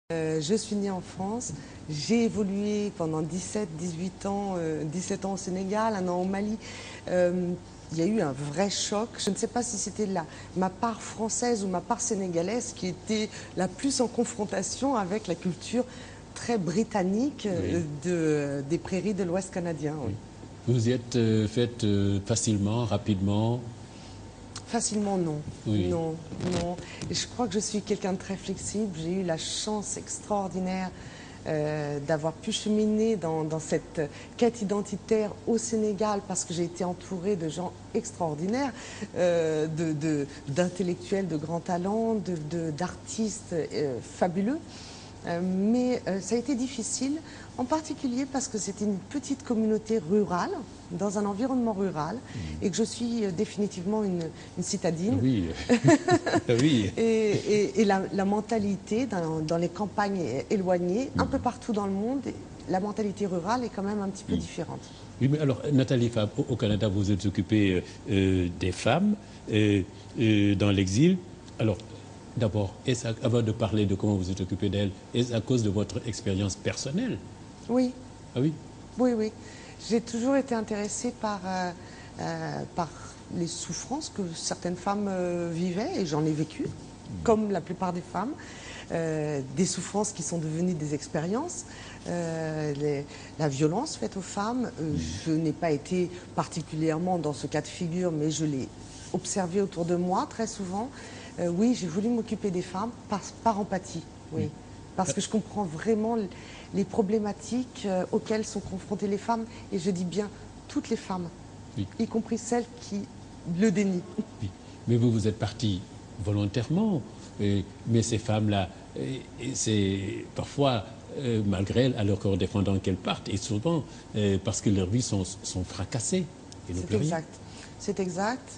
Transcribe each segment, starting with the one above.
Je suis née en France, j'ai évolué pendant 17 ans, 17 ans au Sénégal, un an au Mali. Il y a eu un vrai choc. Je ne sais pas si c'était ma part française ou ma part sénégalaise qui était la plus en confrontation avec la culture très britannique Oui. des prairies de l'Ouest canadien. Oui. Vous y êtes faite facilement, rapidement? Facilement, non. Oui. Non, non. Et je crois que je suis quelqu'un de très flexible. J'ai eu la chance extraordinaire d'avoir pu cheminer dans cette quête identitaire au Sénégal parce que j'ai été entourée de gens extraordinaires, d'intellectuels de grands talents, d'artistes fabuleux. Mais ça a été difficile, en particulier parce que c'était une petite communauté rurale, dans un environnement rural, et que je suis définitivement une citadine. Oui. Oui. Et la mentalité dans les campagnes éloignées, un peu partout dans le monde, la mentalité rurale est quand même un petit peu différente. Oui, mais alors, Nathalie Fab, au Canada, vous êtes occupée des femmes dans l'exil. Alors, d'abord, avant de parler de comment vous êtes occupée d'elles, est-ce à cause de votre expérience personnelle? Oui, Ah oui? oui, oui. J'ai toujours été intéressée par les souffrances que certaines femmes vivaient, et j'en ai vécu, comme la plupart des femmes. Des souffrances qui sont devenues des expériences, la violence faite aux femmes. Je n'ai pas été particulièrement dans ce cas de figure, mais je l'ai observé autour de moi très souvent. Oui, j'ai voulu m'occuper des femmes par empathie, oui. Parce que je comprends vraiment les problématiques auxquelles sont confrontées les femmes, et je dis bien toutes les femmes, Oui. y compris celles qui le dénient. Oui. Mais vous êtes partie volontairement. Mais ces femmes-là, c'est parfois, malgré elles, à leur corps défendant qu'elles partent, et souvent parce que leurs vies sont fracassées. C'est exact. C'est exact.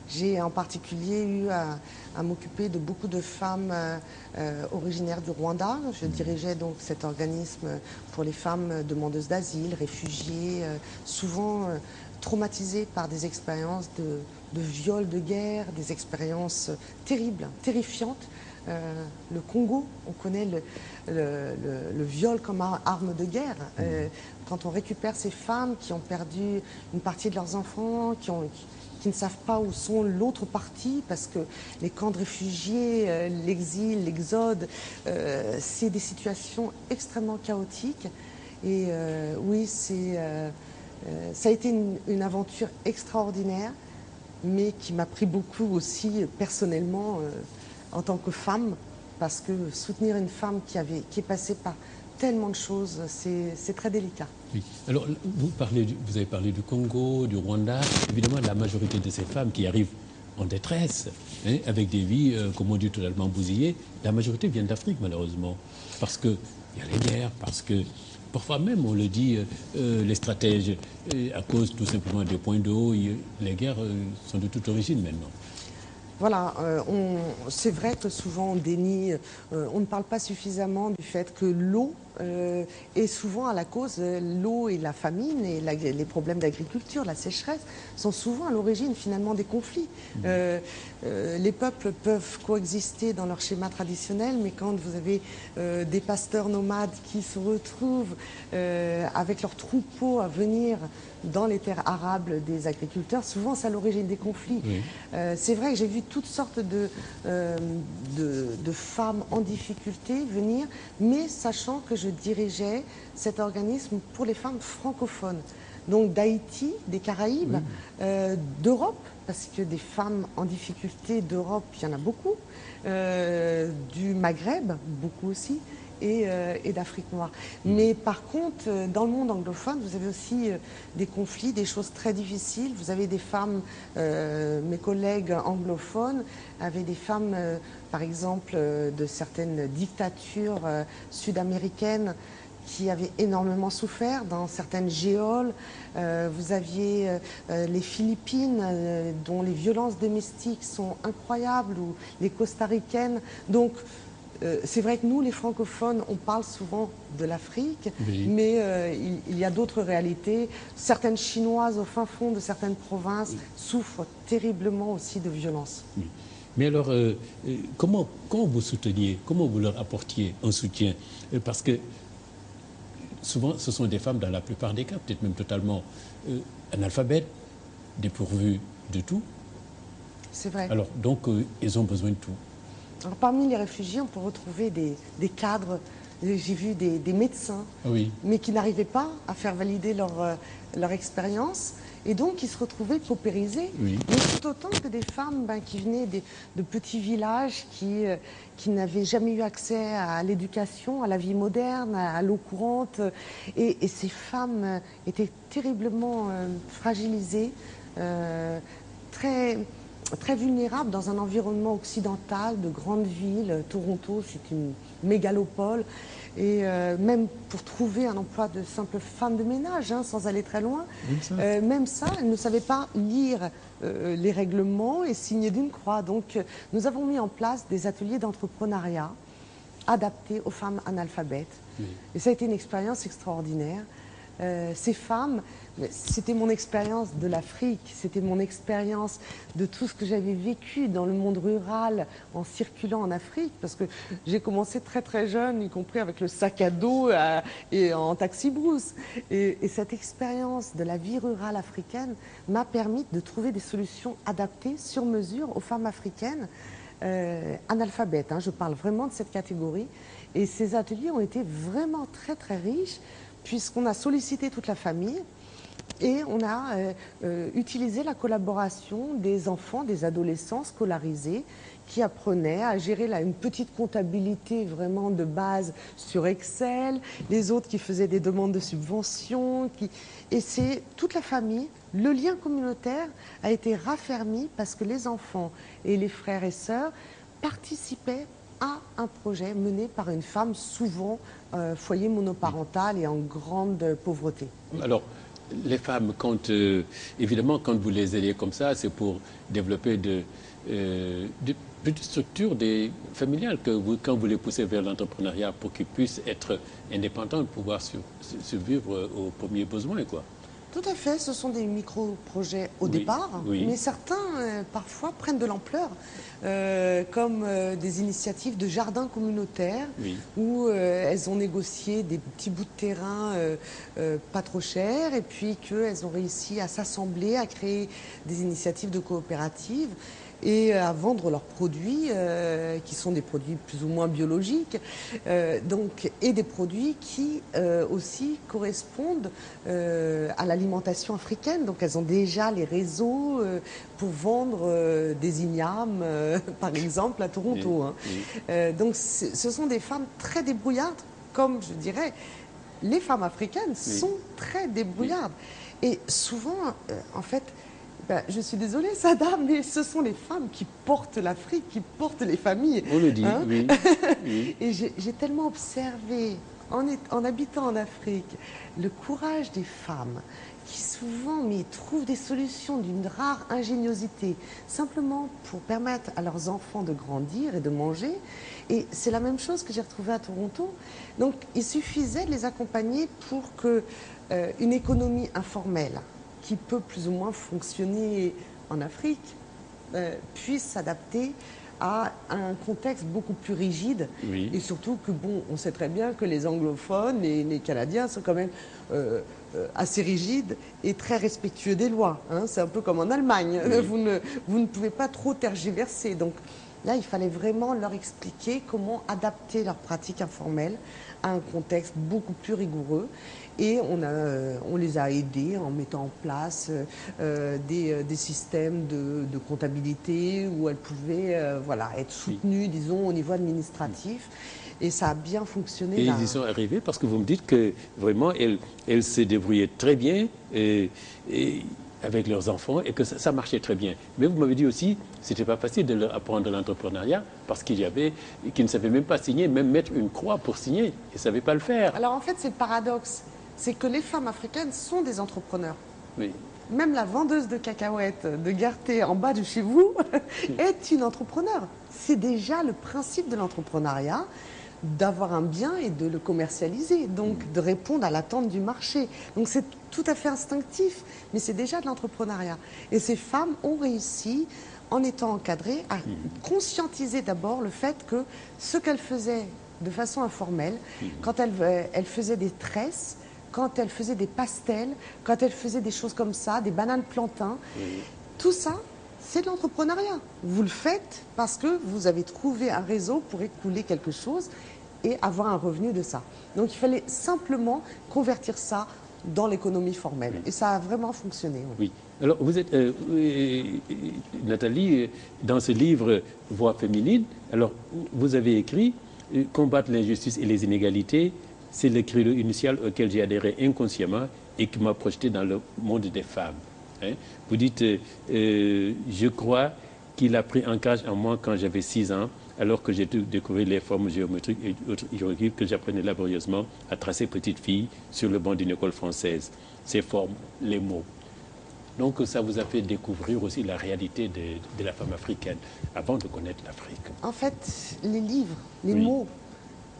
J'ai en particulier eu à m'occuper de beaucoup de femmes originaires du Rwanda. Je dirigeais donc cet organisme pour les femmes demandeuses d'asile, réfugiées, souvent traumatisées par des expériences de viol de guerre, des expériences terribles, terrifiantes. Le Congo, on connaît le viol comme arme de guerre. Quand on récupère ces femmes qui ont perdu une partie de leurs enfants, qui ne savent pas où sont l'autre partie, parce que les camps de réfugiés, l'exil, l'exode, c'est des situations extrêmement chaotiques. Et oui, ça a été une aventure extraordinaire, mais qui m'a pris beaucoup aussi personnellement en tant que femme, parce que soutenir une femme qui est passée par tellement de choses, c'est très délicat. Oui. Alors, vous avez parlé du Congo, du Rwanda. Évidemment, la majorité de ces femmes qui arrivent en détresse, hein, avec des vies, comme on dit, totalement bousillées, la majorité viennent d'Afrique, malheureusement. Parce qu'il y a les guerres, parce que parfois même, on le dit, les stratèges, à cause tout simplement des points d'eau, les guerres sont de toute origine maintenant. Voilà, c'est vrai que souvent on dénie, on ne parle pas suffisamment du fait que l'eau est souvent à la cause, l'eau et la famine et les problèmes d'agriculture, la sécheresse, sont souvent à l'origine finalement des conflits. Les peuples peuvent coexister dans leur schéma traditionnel, mais quand vous avez des pasteurs nomades qui se retrouvent avec leurs troupeaux à venir dans les terres arables des agriculteurs, souvent c'est à l'origine des conflits. Oui. C'est vrai que j'ai vu toutes sortes de femmes en difficulté venir, mais sachant que je dirigeais cet organisme pour les femmes francophones. Donc d'Haïti, des Caraïbes, d'Europe, parce que des femmes en difficulté d'Europe, il y en a beaucoup, du Maghreb, beaucoup aussi, et d'Afrique noire. Mais par contre, dans le monde anglophone, vous avez aussi des conflits, des choses très difficiles. Vous avez des femmes, mes collègues anglophones avaient des femmes, par exemple, de certaines dictatures sud-américaines qui avaient énormément souffert dans certaines géoles. Vous aviez les Philippines, dont les violences domestiques sont incroyables, ou les costaricaines. Donc, c'est vrai que nous, les francophones, on parle souvent de l'Afrique, Oui. mais il y a d'autres réalités. Certaines Chinoises, au fin fond de certaines provinces, souffrent terriblement aussi de violences. Oui. Mais alors, comment vous souteniez, comment vous leur apportiez un soutien? Parce que souvent, ce sont des femmes, dans la plupart des cas, peut-être même totalement analphabètes, dépourvues de tout. C'est vrai. Alors, donc, ils ont besoin de tout. Alors, parmi les réfugiés, on peut retrouver des cadres. J'ai vu des médecins, Oui. mais qui n'arrivaient pas à faire valider leur expérience. Et donc, ils se retrouvaient paupérisés. Oui. Mais tout autant que des femmes qui venaient de petits villages, qui n'avaient jamais eu accès à l'éducation, à la vie moderne, à l'eau courante. Et ces femmes étaient terriblement fragilisées, très, très vulnérables dans un environnement occidental, de grandes villes. Toronto, c'est une mégalopole. Et même pour trouver un emploi de simple femme de ménage, sans aller très loin, même ça, elles ne savaient pas lire les règlements et signer d'une croix. Donc nous avons mis en place des ateliers d'entrepreneuriat adaptés aux femmes analphabètes. Oui. Et ça a été une expérience extraordinaire. Ces femmes, c'était mon expérience de l'Afrique, c'était mon expérience de tout ce que j'avais vécu dans le monde rural en circulant en Afrique, parce que j'ai commencé très très jeune, y compris avec le sac à dos et en taxi-brousse. Et cette expérience de la vie rurale africaine m'a permis de trouver des solutions adaptées sur mesure aux femmes africaines analphabètes. Je parle vraiment de cette catégorie. Et ces ateliers ont été vraiment très très riches, puisqu'on a sollicité toute la famille et on a utilisé la collaboration des enfants, des adolescents scolarisés qui apprenaient à gérer une petite comptabilité vraiment de base sur Excel, les autres qui faisaient des demandes de subventions. Et c'est toute la famille. Le lien communautaire a été raffermi parce que les enfants et les frères et sœurs participaient à un projet mené par une femme, souvent foyer monoparental et en grande pauvreté. Alors, les femmes, évidemment, quand vous les aidez comme ça, c'est pour développer de petites structures familiales quand vous les poussez vers l'entrepreneuriat pour qu'ils puissent être indépendants, pouvoir survivre aux premiers besoins, quoi. Tout à fait, ce sont des micro-projets au départ, mais certains parfois prennent de l'ampleur, comme des initiatives de jardins communautaires, où elles ont négocié des petits bouts de terrain pas trop chers, et puis qu'elles ont réussi à s'assembler, à créer des initiatives de coopératives et à vendre leurs produits, qui sont des produits plus ou moins biologiques, et des produits qui aussi correspondent à l'alimentation africaine. Donc elles ont déjà les réseaux pour vendre des ignames, par exemple, à Toronto. Donc ce sont des femmes très débrouillardes, comme je dirais, les femmes africaines sont très débrouillardes. Et souvent, en fait, je suis désolée, Sada, mais ce sont les femmes qui portent l'Afrique, qui portent les familles. On le dit, oui. Et j'ai tellement observé, en habitant en Afrique, le courage des femmes qui souvent trouvent des solutions d'une rare ingéniosité, simplement pour permettre à leurs enfants de grandir et de manger. Et c'est la même chose que j'ai retrouvée à Toronto. Donc il suffisait de les accompagner pour qu'une économie informelle, qui peut plus ou moins fonctionner en Afrique, puisse s'adapter à un contexte beaucoup plus rigide. Et surtout que, on sait très bien que les anglophones et les Canadiens sont quand même assez rigides et très respectueux des lois. C'est un peu comme en Allemagne. Vous ne pouvez pas trop tergiverser. Donc là, il fallait vraiment leur expliquer comment adapter leurs pratiques informelles à un contexte beaucoup plus rigoureux. Et on les a aidés en mettant en place des systèmes de comptabilité où elles pouvaient être soutenues, disons, au niveau administratif. Et ça a bien fonctionné. Et ils y sont arrivés parce que vous me dites que vraiment, elles se débrouillaient très bien avec leurs enfants et que ça marchait très bien. Mais vous m'avez dit aussi, c'était pas facile de leur apprendre l'entrepreneuriat parce qu'ils ne savaient même pas signer, même mettre une croix pour signer. Ils ne savaient pas le faire. Alors en fait, c'est le paradoxe. C'est que les femmes africaines sont des entrepreneurs. Oui. Même la vendeuse de cacahuètes de Garté en bas de chez vous est une entrepreneur. C'est déjà le principe de l'entrepreneuriat, d'avoir un bien et de le commercialiser, donc de répondre à l'attente du marché. Donc c'est tout à fait instinctif, mais c'est déjà de l'entrepreneuriat. Et ces femmes ont réussi, en étant encadrée, a conscientisé d'abord le fait que ce qu'elle faisait de façon informelle, quand elle faisait des tresses, quand elle faisait des pastels, quand elle faisait des choses comme ça, des bananes plantains, tout ça, c'est de l'entrepreneuriat. Vous le faites parce que vous avez trouvé un réseau pour écouler quelque chose et avoir un revenu de ça. Donc il fallait simplement convertir ça dans l'économie formelle. Et ça a vraiment fonctionné. Oui. Alors, vous êtes, Nathalie, dans ce livre Voix féminine, alors, vous avez écrit « Combattre l'injustice et les inégalités, c'est le credo initial auquel j'ai adhéré inconsciemment et qui m'a projeté dans le monde des femmes. » Hein? Vous dites je crois qu'il a pris ancrage en moi quand j'avais 6 ans, alors que j'ai découvert les formes géométriques et autres hiéroglyphes que j'apprenais laborieusement à tracer petite fille sur le banc d'une école française. Ces formes, les mots. Donc ça vous a fait découvrir aussi la réalité de la femme africaine avant de connaître l'Afrique. En fait, les livres, les mots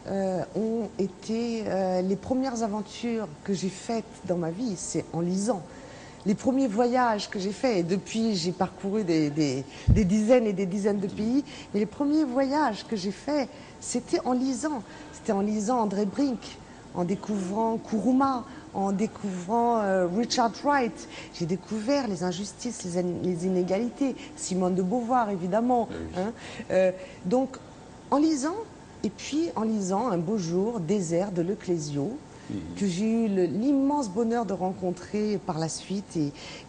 ont été les premières aventures que j'ai faites dans ma vie, c'est en lisant. Les premiers voyages que j'ai faits, et depuis j'ai parcouru des dizaines et des dizaines de pays, mais les premiers voyages que j'ai faits, c'était en lisant. C'était en lisant André Brink, en découvrant Nkrumah, en découvrant Richard Wright. J'ai découvert les injustices, les inégalités, Simone de Beauvoir évidemment. Hein. Donc en lisant, et puis en lisant un beau jour, Désert de Leclésio, que j'ai eu l'immense bonheur de rencontrer par la suite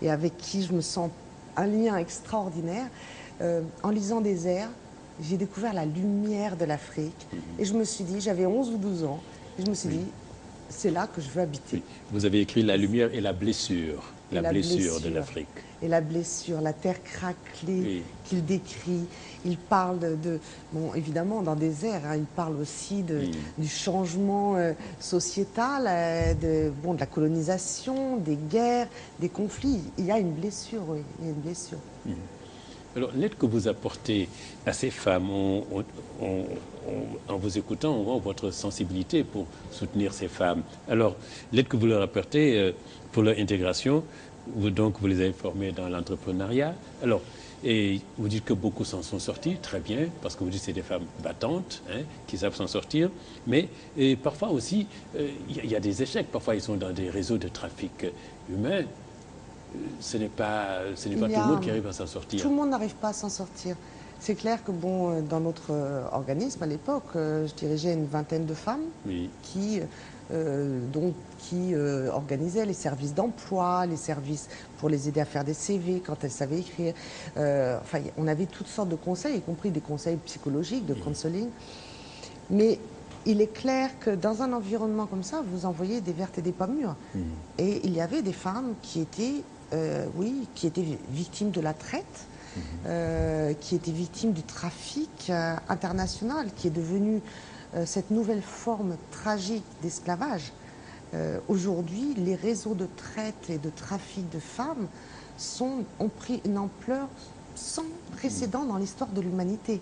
et avec qui je me sens un lien extraordinaire. En lisant Désert, j'ai découvert la lumière de l'Afrique et je me suis dit, j'avais 11 ou 12 ans, et je me suis dit, c'est là que je veux habiter. Oui. Vous avez écrit La lumière et la blessure, la blessure de l'Afrique. Et la blessure, la terre craquelée qu'il décrit. Il parle bon, évidemment, dans Désert, hein, il parle aussi du changement sociétal, de la colonisation, des guerres, des conflits. Il y a une blessure, oui, il y a une blessure. Alors, l'aide que vous apportez à ces femmes, en vous écoutant, on voit votre sensibilité pour soutenir ces femmes. Alors, l'aide que vous leur apportez pour leur intégration, vous les avez formées dans l'entrepreneuriat. Alors, et vous dites que beaucoup s'en sont sortis, très bien, parce que vous dites que c'est des femmes battantes, hein, qui savent s'en sortir. Mais parfois aussi, il y a des échecs. Parfois, ils sont dans des réseaux de trafic humain. Ce n'est pas tout le monde qui arrive à s'en sortir. Tout le monde n'arrive pas à s'en sortir. C'est clair que bon, dans notre organisme à l'époque, je dirigeais une vingtaine de femmes qui organisaient les services d'emploi, les services pour les aider à faire des CV quand elles savaient écrire. Enfin, on avait toutes sortes de conseils, y compris des conseils psychologiques, de counseling. Mais il est clair que dans un environnement comme ça, vous envoyez des vertes et des pas mûres. Et il y avait des femmes qui étaient victimes de la traite, qui étaient victimes du trafic international, qui est devenu cette nouvelle forme tragique d'esclavage. Aujourd'hui, les réseaux de traite et de trafic de femmes ont pris une ampleur sans précédent dans l'histoire de l'humanité.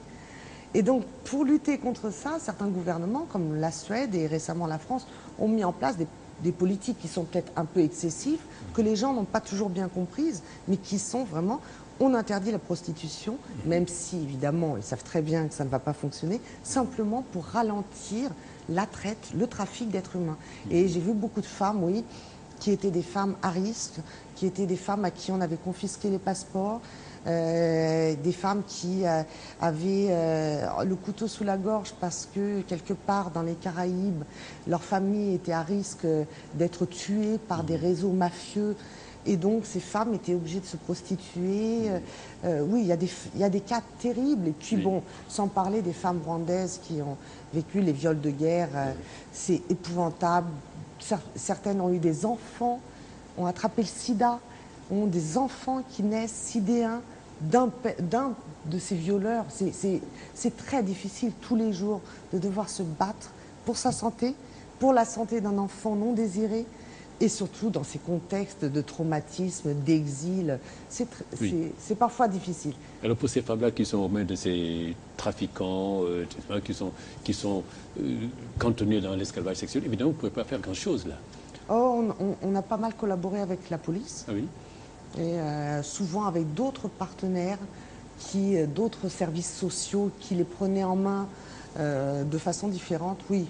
Et donc, pour lutter contre ça, certains gouvernements, comme la Suède et récemment la France, ont mis en place des politiques qui sont peut-être un peu excessives, que les gens n'ont pas toujours bien comprises, mais qui sont vraiment... On interdit la prostitution, même si, évidemment, ils savent très bien que ça ne va pas fonctionner, simplement pour ralentir la traite, le trafic d'êtres humains. Et j'ai vu beaucoup de femmes, oui, qui étaient des femmes à risque, qui étaient des femmes à qui on avait confisqué les passeports, des femmes qui avaient le couteau sous la gorge parce que quelque part dans les Caraïbes, leur famille était à risque d'être tuée par des réseaux mafieux. Et donc ces femmes étaient obligées de se prostituer. Oui, il y a des cas terribles. Et puis bon, sans parler des femmes rwandaises qui ont vécu les viols de guerre, c'est épouvantable. Certaines ont eu des enfants, ont attrapé le sida, ont des enfants qui naissent sidéens d'un de ces violeurs. C'est très difficile tous les jours de devoir se battre pour sa santé, pour la santé d'un enfant non désiré. Et surtout dans ces contextes de traumatisme, d'exil, c'est parfois difficile. Alors pour ces femmes-là qui sont aux mains de ces trafiquants, qui sont cantonnées dans l'esclavage sexuel, évidemment, vous ne pouvez pas faire grand-chose là. Oh, on a pas mal collaboré avec la police. Ah oui. Et souvent avec d'autres partenaires d'autres services sociaux qui les prenaient en main de façon différente, oui.